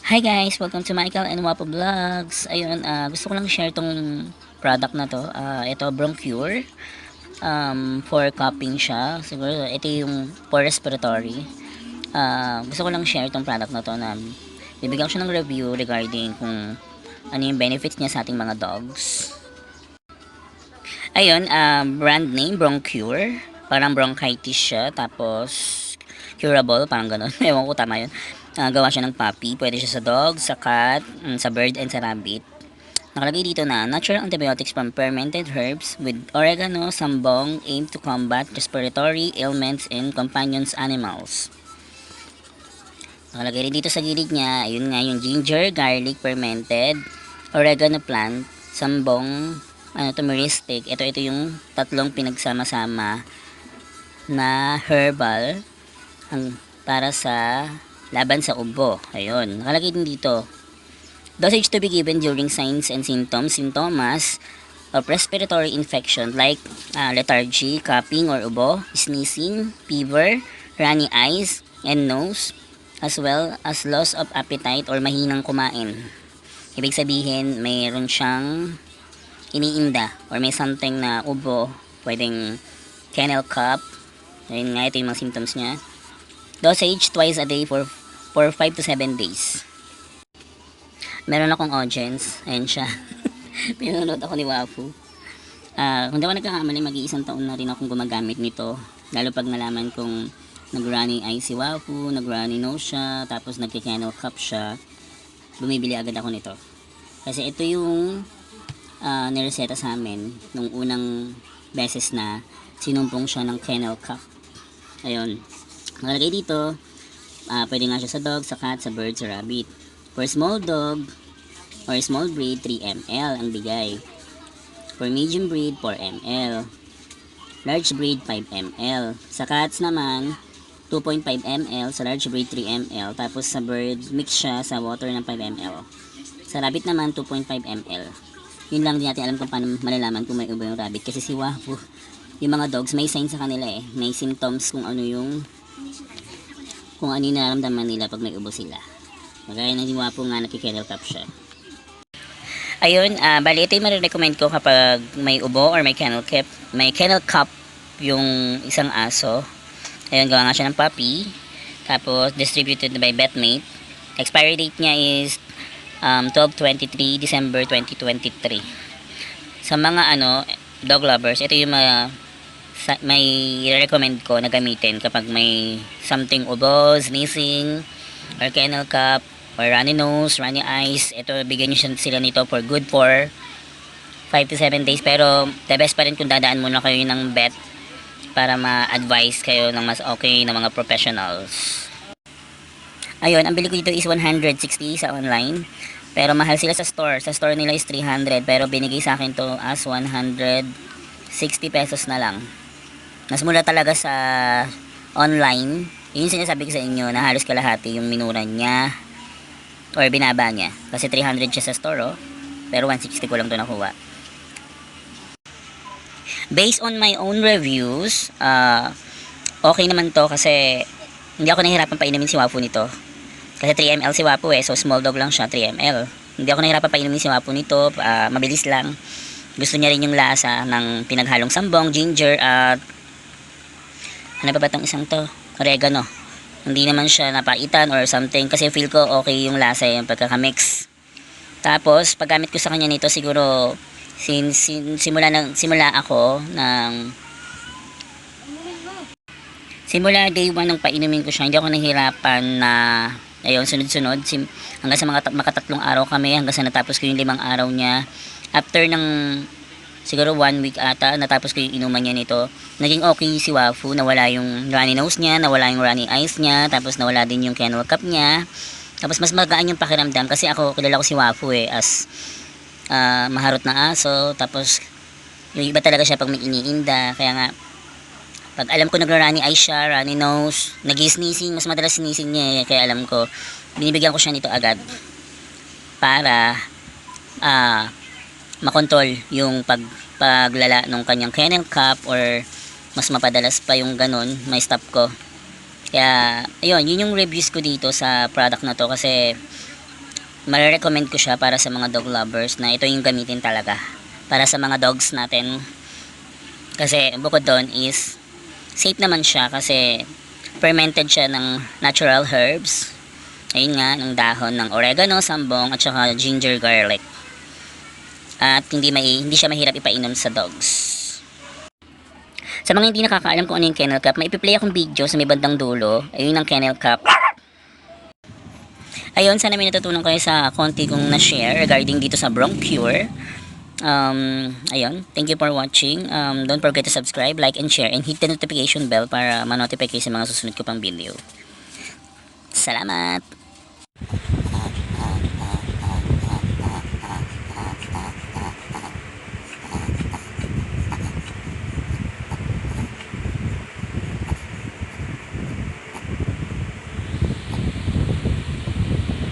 Hi guys! Welcome to Michael and Wapo Vlogs. Ayun, gusto ko lang share tong product na to. Ito, Broncure. For cupping siya. Siguro, ito yung for respiratory. Gusto ko lang share tong product na to na bibigyan ko siya ng review regarding kung ano yung benefits niya sa ating mga dogs. Ayun, brand name, Broncure. Parang bronchitis siya. Tapos, curable, parang ganun. Ewan ko tama yun. Gawa siya ng puppy. Pwede siya sa dog, sa cat, sa bird, and sa rabbit. Nakalagay dito na natural antibiotics from fermented herbs with oregano, sambong aim to combat respiratory ailments in companions animals. Nakalagay rin dito sa gilid niya, ayun nga yung ginger, garlic, fermented, oregano plant, sambong, turmeric. Ito yung tatlong pinagsama-sama na herbal para sa laban sa ubo. Ayun, nakalagay din dito. Dosage to be given during signs and symptoms of respiratory infection like lethargy, coughing or ubo, sneezing, fever, runny eyes and nose, as well as loss of appetite or mahinang kumain. Ibig sabihin, mayroon siyang iniinda or may something na ubo, pwedeng kennel cough. Ayun nga, ito yung mga symptoms niya. Dosage twice a day for 5 to 7 days. Meron akong audience. Ayan siya. Pinanood ako ni Wafu. Kung di ako nagkakamali, mag-iisang taon na rin akong gumagamit nito. Lalo pag nalaman kong nag-runny eye si Wafu, nag-runny nose siya, tapos nagka-kennel cough siya, bumibili agad ako nito. Kasi ito yung nireseta sa amin nung unang beses na sinumpong siya ng kennel cough. Ayun. Nakalagay dito, pwede nga siya sa dog, sa cat, sa bird, sa rabbit. For small dog or small breed, 3 ml ang bigay. For medium breed, 4 ml. Large breed, 5 ml. Sa cats naman, 2.5 ml. Sa large breed, 3 ml. Tapos sa bird, mix siya sa water ng 5 ml. Sa rabbit naman, 2.5 ml. Yun lang din natin alam kung paano malalaman kung may ubo yung rabbit. Kasi si Wafu, yung mga dogs, may signs sa kanila eh. May symptoms kung ano yung nararamdaman nila pag may ubo sila. Magaya ng Wafu nga nakikennel cough siya. Ayun, bali ito yung marirecommend ko kapag may ubo or may kennel cough yung isang aso. Ayun, gawa nga siya ng puppy. Tapos distributed by Vetmate. Expiry date niya is 12/23 December 2023. Sa mga dog lovers, ito yung may recommend ko na gamitin kapag may something ubo, sneezing, or kennel cough, or runny nose, runny eyes. Ito, bigyan nyo sila nito for good for 5 to 7 days. Pero the best pa rin kung dadaan muna kayo ng vet para ma-advise kayo ng mas okay na mga professionals. Ayun, ang bili ko dito is 160 sa online. Pero mahal sila sa store. Sa store nila is 300. Pero binigay sa akin to as 160 pesos na lang. Mas mura talaga sa online. Yun sinasabi ko sa inyo na halos kalahati yung minura niya or binaba niya. Kasi 300 siya sa store, oh. Pero 160 ko lang to nakuha. Based on my own reviews, okay naman to kasi hindi ako nahihirapan painumin si Wafu nito. Kasi 3 ml si Wafu eh. So small dog lang siya, 3 ml. Hindi ako nahihirapan painumin si Wafu nito. Mabilis lang. Gusto niya rin yung lasa ng pinaghalong sambong, ginger, at ano pa ba itong isang to? Oregano. Hindi naman siya napaitan or something kasi feel ko okay yung lasa yung pagkakamix. Tapos paggamit ko sa kanya nito siguro simula day 1 ng painumin ko siya, hindi ako nahihirapan na ayun, sunod-sunod hanggang sa makatatlong araw kami, hanggang sa natapos ko yung 5 araw niya. After ng siguro 1 week ata, natapos ko yung inuman niya nito. Naging okay si Wafu, nawala yung runny nose niya, nawala yung runny eyes niya, tapos nawala din yung kennel cough niya. Tapos mas magaan yung pakiramdam kasi kilala ko si Wafu eh as maharot na aso. Tapos yung iba talaga siya pag may iniinda. Kaya nga, pag alam ko nagra-runny eyes siya, runny nose, nag-sneezing, mas madalas sneezing niya eh. Kaya alam ko, binibigyan ko siya nito agad para makontrol yung paglala ng kanyang kennel cough or mas mapadalas pa yung ganun, may stop ko. Kaya ayun, yun yung reviews ko dito sa product na to kasi Marirecommend ko siya para sa mga dog lovers na ito yung gamitin talaga para sa mga dogs natin. Kasi bukod doon is safe naman siya kasi fermented siya ng natural herbs. Ayun nga, ng dahon ng oregano, sambong at saka ginger garlic. At hindi siya mahirap ipainom sa dogs. Sa mga hindi nakakaalam kung ano yung kennel cup, may ipi-play akong video sa may bandang dulo. Ayun ang kennel cup. Ayun, sana may natutunan kayo sa konti kong na-share regarding dito sa Bronc-Cure. Ayun, thank you for watching. Don't forget to subscribe, like, and share, and hit the notification bell para ma-notify kayo sa mga susunod ko pang video. Salamat!